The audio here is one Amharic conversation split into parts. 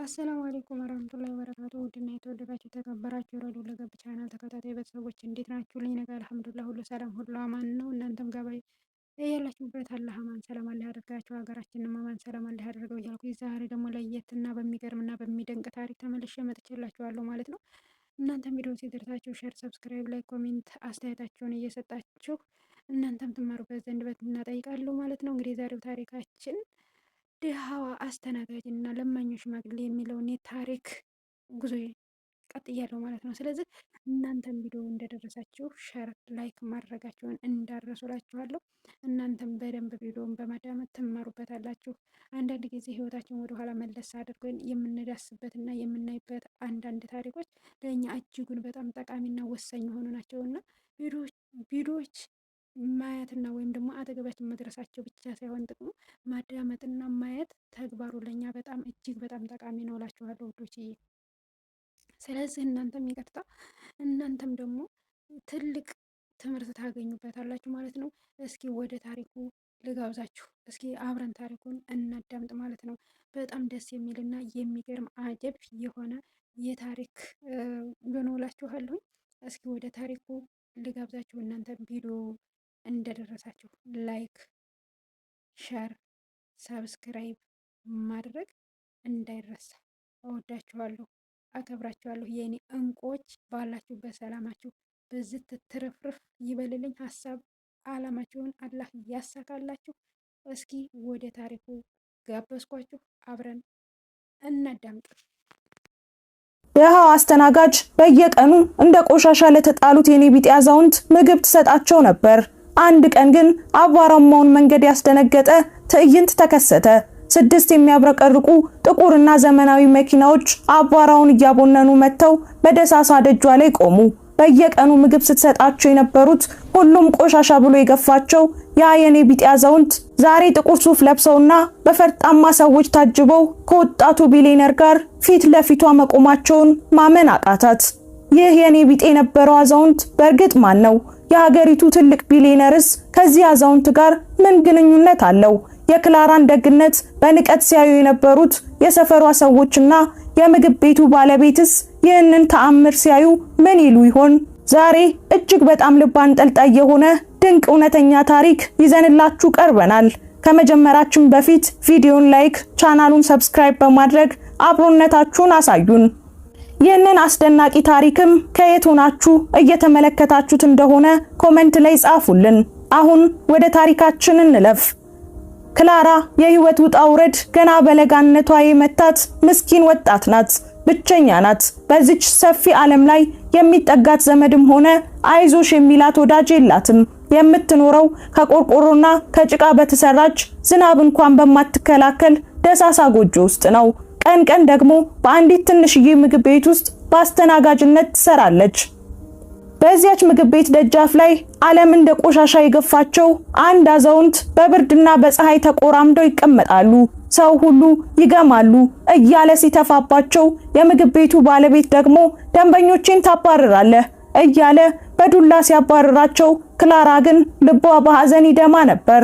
አሰላሙ አለይኩም ወራህመቱላሂ ወበረካቱ። ውድና የተወደዳችሁ የተከበራችሁ የረዲዮ ለገብ ቻናል ተከታታይ ቤተሰቦች እንዴት ናችሁ? ልኝ ነገር አልሐምዱሊላህ ሁሉ ሰላም ሁሉ አማን ነው። እናንተም ገበይ ያላችሁበት አላህ አማን ሰላም አላህ ያደርጋችሁ፣ ሀገራችንንም አማን ሰላም አላህ ያደርገው እያልኩ ዛሬ ደግሞ ለየትና በሚገርምና በሚደንቅ ታሪክ ተመልሼ መጥቼላችኋለሁ ማለት ነው። እናንተም ቪዲዮ ሲደርሳችሁ ሼር፣ ሰብስክራይብ፣ ላይክ፣ ኮሜንት አስተያየታችሁን እየሰጣችሁ እናንተም ትማሩበት ዘንድ በትህትና እጠይቃለሁ ማለት ነው። እንግዲህ ዛሬው ታሪካችን ድሃዋ አስተናጋጅና ለማኙ ሽማግሌ የሚለውን የታሪክ ጉዞ ቀጥያለሁ ማለት ነው። ስለዚህ እናንተም ቪዲዮ እንደደረሳችሁ ሸር ላይክ ማድረጋችሁን እንዳረሱላችኋለሁ። እናንተም በደንብ ቪዲዮን በማዳመጥ ትማሩበታላችሁ። አንዳንድ ጊዜ ህይወታችን ወደ ኋላ መለስ አድርገን የምንዳስበትና የምናይበት አንዳንድ ታሪኮች ለእኛ እጅጉን በጣም ጠቃሚና ወሳኝ የሆኑ ናቸውና ቪዲዮዎች ማየትና ወይም ደግሞ አጠገባችን መድረሳቸው ብቻ ሳይሆን ጥቅሙ ማዳመጥና ማየት ተግባሩ ለኛ በጣም እጅግ በጣም ጠቃሚ ነው እላችኋለሁ ውዶችዬ። ስለዚህ እናንተም ደግሞ ትልቅ ትምህርት ታገኙበታላችሁ ማለት ነው። እስኪ ወደ ታሪኩ ልጋብዛችሁ። እስኪ አብረን ታሪኩን እናዳምጥ ማለት ነው። በጣም ደስ የሚልና የሚገርም አጀብ የሆነ የታሪክ ነው እላችኋለሁ። እስኪ ወደ ታሪኩ ልጋብዛችሁ። እናንተም ቪዲዮ እንደደረሳችሁ ላይክ፣ ሸር፣ ሰብስክራይብ ማድረግ እንዳይረሳ። እወዳችኋለሁ፣ አከብራችኋለሁ የኔ እንቁዎች። ባላችሁበት ሰላማችሁ በዝት ትርፍርፍ ይበልልኝ። ሀሳብ አላማችሁን አላህ ያሳካላችሁ። እስኪ ወደ ታሪኩ ጋበዝኳችሁ፣ አብረን እናዳምጥ። ድሃው አስተናጋጅ በየቀኑ እንደ ቆሻሻ ለተጣሉት የኔ ቢጤ አዛውንት ምግብ ትሰጣቸው ነበር። አንድ ቀን ግን አቧራማውን መንገድ ያስደነገጠ ትዕይንት ተከሰተ። 6 የሚያብረቀርቁ ጥቁርና ዘመናዊ መኪናዎች አቧራውን እያቦነኑ መጥተው በደሳሳ ደጇ ላይ ቆሙ። በየቀኑ ምግብ ስትሰጣቸው የነበሩት ሁሉም ቆሻሻ ብሎ የገፋቸው ያ የኔ ቢጤ አዛውንት ዛሬ ጥቁር ሱፍ ለብሰውና በፈርጣማ ሰዎች ታጅበው ከወጣቱ ቢሊየነር ጋር ፊት ለፊቷ መቆማቸውን ማመን አቃታት። ይህ የኔ ቢጤ የነበረው አዛውንት በእርግጥ ማን ነው? የሀገሪቱ ትልቅ ቢሊየነርስ ከዚህ አዛውንት ጋር ምን ግንኙነት አለው? የክላራን ደግነት በንቀት ሲያዩ የነበሩት የሰፈሯ ሰዎችና የምግብ ቤቱ ባለቤትስ ይህንን ተአምር ሲያዩ ምን ይሉ ይሆን? ዛሬ እጅግ በጣም ልብ አንጠልጣይ የሆነ ድንቅ እውነተኛ ታሪክ ይዘንላችሁ ቀርበናል። ከመጀመራችን በፊት ቪዲዮን ላይክ፣ ቻናሉን ሰብስክራይብ በማድረግ አብሮነታችሁን አሳዩን። ይህንን አስደናቂ ታሪክም ከየት ሆናችሁ እየተመለከታችሁት እንደሆነ ኮሜንት ላይ ጻፉልን። አሁን ወደ ታሪካችን እንለፍ። ክላራ የህይወት ውጣ ውረድ ገና በለጋነቷ የመታት ምስኪን ወጣት ናት። ብቸኛ ናት። በዚች ሰፊ ዓለም ላይ የሚጠጋት ዘመድም ሆነ አይዞሽ የሚላት ወዳጅ የላትም። የምትኖረው ከቆርቆሮና ከጭቃ በተሰራች ዝናብ እንኳን በማትከላከል ደሳሳ ጎጆ ውስጥ ነው። ቀን ቀን ደግሞ በአንዲት ትንሽዬ ምግብ ቤት ውስጥ በአስተናጋጅነት ትሰራለች። በዚያች ምግብ ቤት ደጃፍ ላይ ዓለም እንደ ቆሻሻ የገፋቸው አንድ አዛውንት በብርድና በፀሐይ ተቆራምደው ይቀመጣሉ። ሰው ሁሉ ይገማሉ እያለ ሲተፋባቸው የምግብ ቤቱ ባለቤት ደግሞ ደንበኞችን ታባርራለህ እያለ በዱላ ሲያባርራቸው፣ ክላራ ግን ልቧ በሐዘን ይደማ ነበር።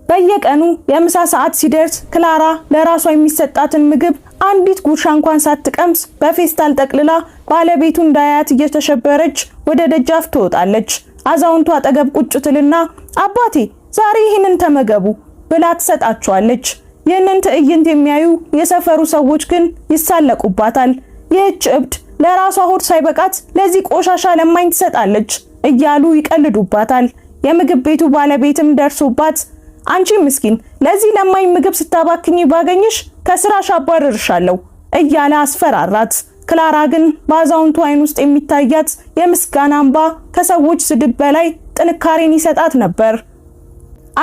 በየቀኑ የምሳ ሰዓት ሲደርስ ክላራ ለራሷ የሚሰጣትን ምግብ አንዲት ጉርሻ እንኳን ሳትቀምስ በፌስታል ጠቅልላ ባለቤቱ እንዳያት እየተሸበረች ወደ ደጃፍ ትወጣለች። አዛውንቱ አጠገብ ቁጭ ትልና አባቴ ዛሬ ይህንን ተመገቡ ብላ ትሰጣቸዋለች። ይህንን ትዕይንት የሚያዩ የሰፈሩ ሰዎች ግን ይሳለቁባታል። ይህች እብድ ለራሷ ሆድ ሳይበቃት ለዚህ ቆሻሻ ለማኝ ትሰጣለች እያሉ ይቀልዱባታል። የምግብ ቤቱ ባለቤትም ደርሶባት አንቺ ምስኪን ለዚህ ለማኝ ምግብ ስታባክኝ ባገኝሽ ከስራሽ አባርርሻለሁ እያለ አስፈራራት። ክላራ ግን በአዛውንቱ አይን ውስጥ የሚታያት የምስጋና እንባ ከሰዎች ስድብ በላይ ጥንካሬን ይሰጣት ነበር።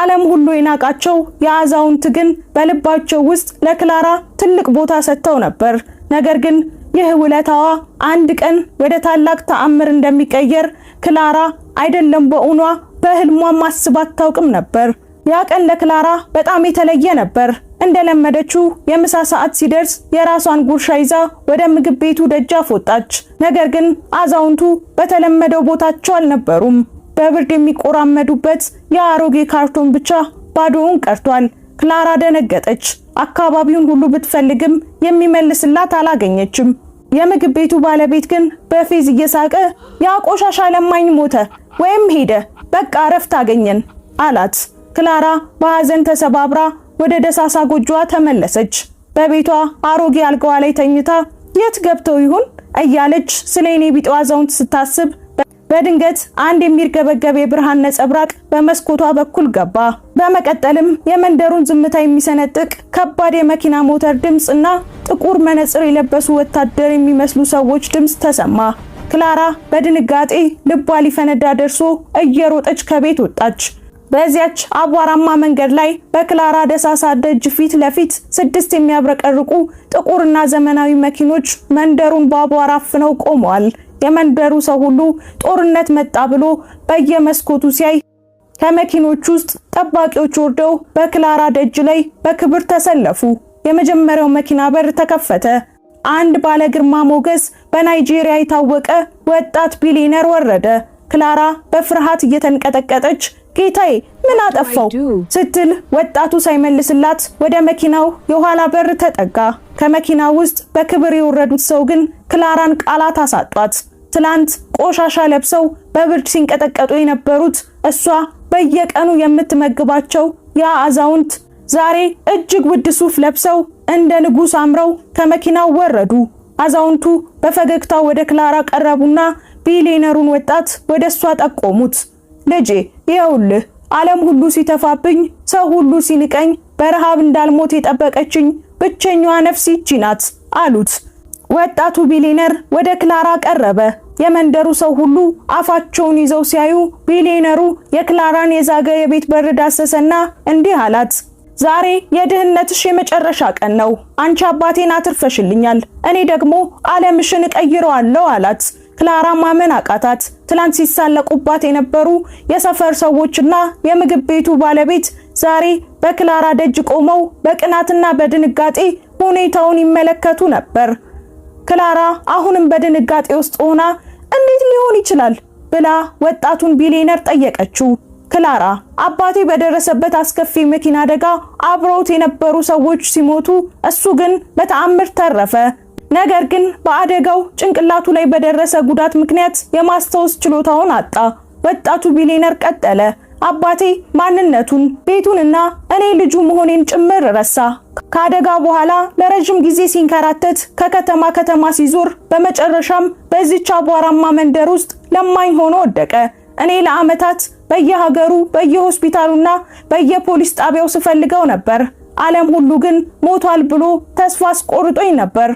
ዓለም ሁሉ የናቃቸው የአዛውንት ግን በልባቸው ውስጥ ለክላራ ትልቅ ቦታ ሰጥተው ነበር። ነገር ግን ይህ ውለታዋ አንድ ቀን ወደ ታላቅ ተአምር እንደሚቀየር ክላራ አይደለም በእውኗ በህልሟም አስባት አታውቅም ነበር። ያ ቀን ለክላራ በጣም የተለየ ነበር። እንደለመደችው የምሳ ሰዓት ሲደርስ የራሷን ጉርሻ ይዛ ወደ ምግብ ቤቱ ደጃፍ ወጣች። ነገር ግን አዛውንቱ በተለመደው ቦታቸው አልነበሩም። በብርድ የሚቆራመዱበት የአሮጌ ካርቶን ብቻ ባዶውን ቀርቷል። ክላራ ደነገጠች። አካባቢውን ሁሉ ብትፈልግም የሚመልስላት አላገኘችም። የምግብ ቤቱ ባለቤት ግን በፌዝ እየሳቀ ያ ቆሻሻ ለማኝ ሞተ ወይም ሄደ፣ በቃ እረፍት አገኘን አላት። ክላራ በሐዘን ተሰባብራ ወደ ደሳሳ ጎጆዋ ተመለሰች። በቤቷ አሮጌ አልጋዋ ላይ ተኝታ የት ገብተው ይሆን እያለች ስለ የኔ ቢጤው አዛውንት ስታስብ በድንገት አንድ የሚርገበገብ የብርሃን ነጸብራቅ በመስኮቷ በኩል ገባ። በመቀጠልም የመንደሩን ዝምታ የሚሰነጥቅ ከባድ የመኪና ሞተር ድምጽና ጥቁር መነጽር የለበሱ ወታደር የሚመስሉ ሰዎች ድምጽ ተሰማ። ክላራ በድንጋጤ ልቧ ሊፈነዳ ደርሶ እየሮጠች ከቤት ወጣች። በዚያች አቧራማ መንገድ ላይ በክላራ ደሳሳ ደጅ ፊት ለፊት 6 የሚያብረቀርቁ ጥቁርና ዘመናዊ መኪኖች መንደሩን በአቧራ አፍነው ቆመዋል። የመንደሩ ሰው ሁሉ ጦርነት መጣ ብሎ በየመስኮቱ ሲያይ ከመኪኖቹ ውስጥ ጠባቂዎች ወርደው በክላራ ደጅ ላይ በክብር ተሰለፉ። የመጀመሪያው መኪና በር ተከፈተ። አንድ ባለ ግርማ ሞገስ በናይጄሪያ የታወቀ ወጣት ቢሊየነር ወረደ። ክላራ በፍርሃት እየተንቀጠቀጠች ጌታዬ ምን አጠፋው ስትል ወጣቱ ሳይመልስላት ወደ መኪናው የኋላ በር ተጠጋ። ከመኪናው ውስጥ በክብር የወረዱት ሰው ግን ክላራን ቃላት አሳጧት። ትላንት ቆሻሻ ለብሰው በብርድ ሲንቀጠቀጡ የነበሩት እሷ በየቀኑ የምትመግባቸው ያ አዛውንት ዛሬ እጅግ ውድ ሱፍ ለብሰው እንደ ንጉስ አምረው ከመኪናው ወረዱ። አዛውንቱ በፈገግታ ወደ ክላራ ቀረቡና ቢሊየነሩን ወጣት ወደሷ ጠቆሙት። ልጄ ይኸውልህ ዓለም ሁሉ ሲተፋብኝ፣ ሰው ሁሉ ሲንቀኝ፣ በረሃብ እንዳልሞት የጠበቀችኝ ብቸኛዋ ነፍስ ይቺ ናት አሉት። ወጣቱ ቢሊየነር ወደ ክላራ ቀረበ። የመንደሩ ሰው ሁሉ አፋቸውን ይዘው ሲያዩ ቢሊየነሩ የክላራን የዛገ የቤት በር ዳሰሰና እንዲህ አላት። ዛሬ የድህነትሽ የመጨረሻ ቀን ነው። አንቺ አባቴን አትርፈሽልኛል፣ እኔ ደግሞ ዓለምሽን እቀይረዋለሁ አላት። ክላራ ማመን አቃታት። ትላንት ሲሳለቁባት የነበሩ የሰፈር ሰዎችና የምግብ ቤቱ ባለቤት ዛሬ በክላራ ደጅ ቆመው በቅናትና በድንጋጤ ሁኔታውን ይመለከቱ ነበር። ክላራ አሁንም በድንጋጤ ውስጥ ሆና እንዴት ሊሆን ይችላል ብላ ወጣቱን ቢሊየነር ጠየቀችው። ክላራ አባቴ በደረሰበት አስከፊ መኪና አደጋ አብረውት የነበሩ ሰዎች ሲሞቱ እሱ ግን በተአምር ተረፈ። ነገር ግን በአደጋው ጭንቅላቱ ላይ በደረሰ ጉዳት ምክንያት የማስታወስ ችሎታውን አጣ። ወጣቱ ቢሊየነር ቀጠለ። አባቴ ማንነቱን፣ ቤቱንና እኔ ልጁ መሆኔን ጭምር ረሳ። ከአደጋ በኋላ ለረጅም ጊዜ ሲንከራተት ከከተማ ከተማ ሲዞር በመጨረሻም በዚህች አቧራማ መንደር ውስጥ ለማኝ ሆኖ ወደቀ። እኔ ለዓመታት በየሀገሩ በየሆስፒታሉና በየፖሊስ ጣቢያው ስፈልገው ነበር። ዓለም ሁሉ ግን ሞቷል ብሎ ተስፋ አስቆርጦኝ ነበር።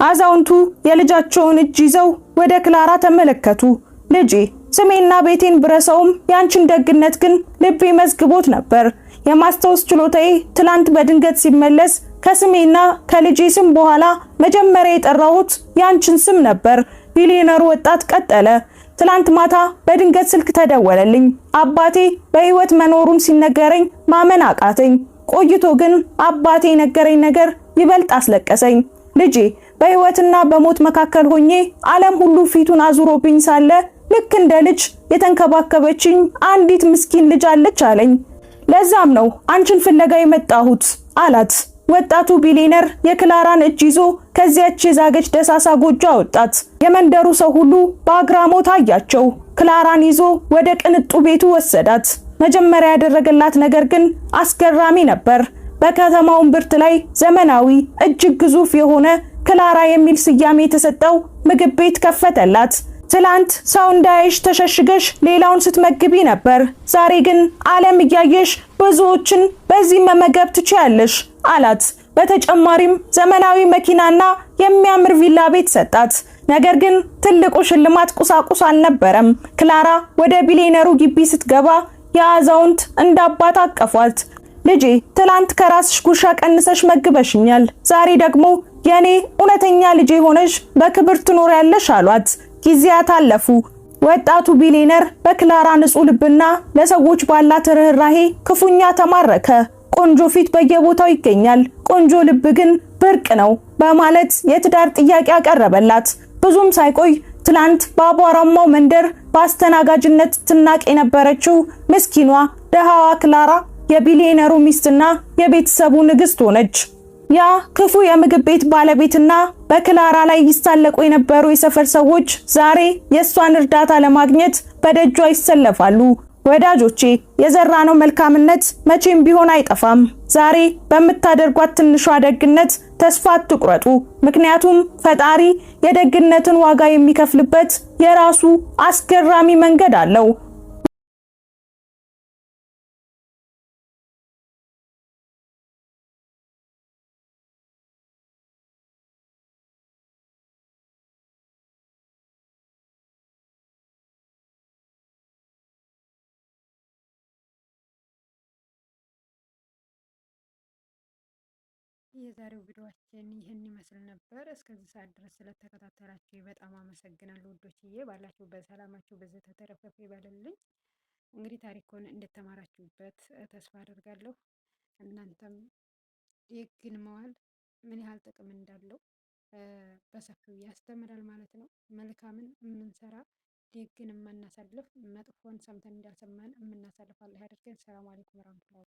አዛውንቱ የልጃቸውን እጅ ይዘው ወደ ክላራ ተመለከቱ። ልጄ ስሜና ቤቴን ብረሳውም ያንቺን ደግነት ግን ልቤ መዝግቦት ነበር። የማስታወስ ችሎታዬ ትላንት በድንገት ሲመለስ ከስሜና ከልጄ ስም በኋላ መጀመሪያ የጠራሁት ያንቺን ስም ነበር። ቢሊየነሩ ወጣት ቀጠለ። ትላንት ማታ በድንገት ስልክ ተደወለልኝ። አባቴ በህይወት መኖሩን ሲነገረኝ ማመን አቃተኝ። ቆይቶ ግን አባቴ የነገረኝ ነገር ይበልጥ አስለቀሰኝ። ልጄ በህይወትና በሞት መካከል ሆኜ ዓለም ሁሉ ፊቱን አዙሮብኝ ሳለ ልክ እንደ ልጅ የተንከባከበችኝ አንዲት ምስኪን ልጅ አለች አለኝ። ለዛም ነው አንቺን ፍለጋ የመጣሁት አላት። ወጣቱ ቢሊየነር የክላራን እጅ ይዞ ከዚያች የዛገች ደሳሳ ጎጆ አወጣት። የመንደሩ ሰው ሁሉ በአግራሞት አያቸው። ክላራን ይዞ ወደ ቅንጡ ቤቱ ወሰዳት። መጀመሪያ ያደረገላት ነገር ግን አስገራሚ ነበር። በከተማው እምብርት ላይ ዘመናዊ እጅግ ግዙፍ የሆነ ክላራ የሚል ስያሜ የተሰጠው ምግብ ቤት ከፈተላት። ትላንት ሰው እንዳይሽ ተሸሽገሽ ሌላውን ስትመግቢ ነበር። ዛሬ ግን ዓለም እያየሽ ብዙዎችን በዚህ መመገብ ትችያለሽ አላት። በተጨማሪም ዘመናዊ መኪናና የሚያምር ቪላ ቤት ሰጣት። ነገር ግን ትልቁ ሽልማት ቁሳቁስ አልነበረም። ክላራ ወደ ቢሊየነሩ ግቢ ስትገባ የአዛውንት እንደ አባት አቀፏት። ልጄ ትላንት ከራስሽ ጉርሻ ቀንሰሽ መግበሽኛል፣ ዛሬ ደግሞ የኔ እውነተኛ ልጄ ሆነሽ በክብር ትኖሪያለሽ አሏት። ጊዜያት አለፉ። ወጣቱ ቢሊየነር በክላራ ንጹህ ልብና ለሰዎች ባላት ርህራሄ ክፉኛ ተማረከ። ቆንጆ ፊት በየቦታው ይገኛል፣ ቆንጆ ልብ ግን ብርቅ ነው በማለት የትዳር ጥያቄ አቀረበላት። ብዙም ሳይቆይ ትላንት በአቧራማው መንደር በአስተናጋጅነት ትናቅ የነበረችው ምስኪኗ ደሃዋ ክላራ የቢሊዮነሩ ሚስትና የቤተሰቡ ንግስት ሆነች። ያ ክፉ የምግብ ቤት ባለቤትና በክላራ ላይ ይሳለቁ የነበሩ የሰፈር ሰዎች ዛሬ የእሷን እርዳታ ለማግኘት በደጇ ይሰለፋሉ። ወዳጆቼ፣ የዘራነው መልካምነት መቼም ቢሆን አይጠፋም። ዛሬ በምታደርጓት ትንሿ ደግነት ተስፋ አትቁረጡ። ምክንያቱም ፈጣሪ የደግነትን ዋጋ የሚከፍልበት የራሱ አስገራሚ መንገድ አለው። የዛሬው ቪዲዮአችን ይህን ይመስል ነበር። እስከዚህ ሰዓት ድረስ ስለተከታተላችሁ በጣም አመሰግናለሁ ውዶችዬ። ባላችሁበት ሰላማችሁ በዚህ ተተረፈፈ ይበልልኝ። እንግዲህ ታሪኩን እንደተማራችሁበት ተስፋ አደርጋለሁ። እናንተም የግን መዋል ምን ያህል ጥቅም እንዳለው በሰፊው ያስተምራል ማለት ነው። መልካምን የምንሰራ ደግን የማናሳልፍ፣ መጥፎን ሰምተን እንዳልሰማን የምናሳልፍ አላህ ያድርገን። ሰላም አለይኩም ወራህመቱላሂ